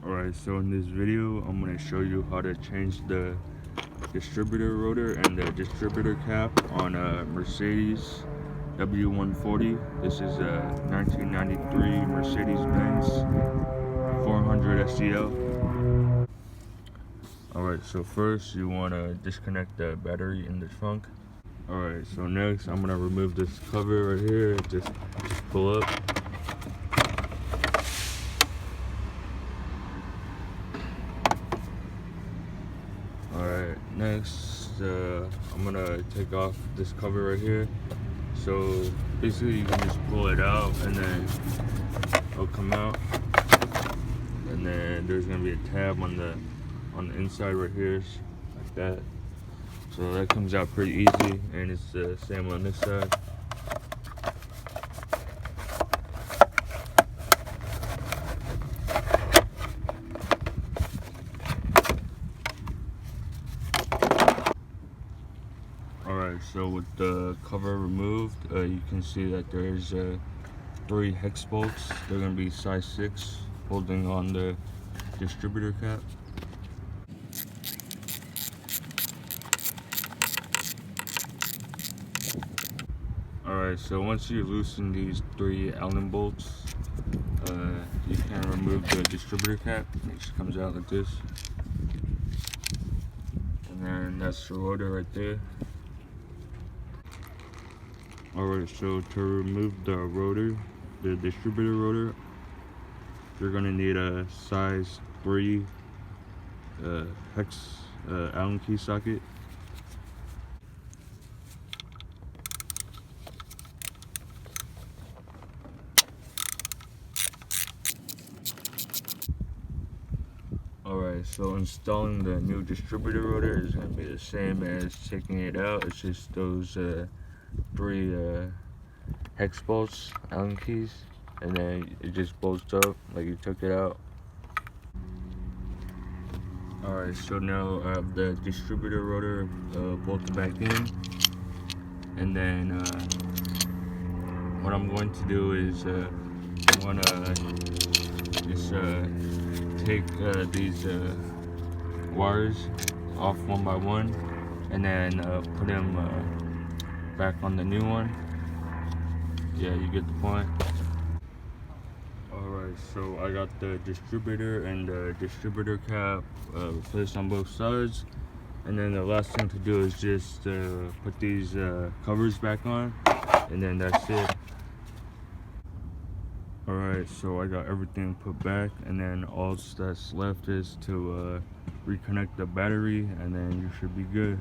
Alright, so in this video I'm going to show you how to change the distributor rotor and the distributor cap on a Mercedes W140. This is a 1993 Mercedes-Benz 400 SEL. Alright, so first you want to disconnect the battery in the trunk. Alright, so next I'm going to remove this cover right here. Just pull up. Alright, next I'm gonna take off this cover right here. So basically you can just pull it out and then it'll come out, and then there's gonna be a tab on the inside right here, like that. So that comes out pretty easy, and it's the same on this side. Alright, so with the cover removed, you can see that there's 3 hex bolts. They're going to be size 6, holding on the distributor cap. Alright, so once you loosen these 3 Allen bolts, you can remove the distributor cap. It just comes out like this. And then that's the rotor right there. Alright, so to remove the rotor, the distributor rotor, you're going to need a size 3 hex Allen key socket. Alright, so installing the new distributor rotor is going to be the same as taking it out. It's just those 3 hex bolts, Allen keys, and then it just bolts up like you took it out. Alright, so now I have the distributor rotor bolted back in, and then what I'm going to do is I'm going to just take these wires off one by one, and then put them back on the new one. Yeah, you get the point. Alright, so I got the distributor and the distributor cap replaced on both sides, and then the last thing to do is just put these covers back on, and then that's it. Alright, so I got everything put back, and then all that's left is to reconnect the battery, and then you should be good.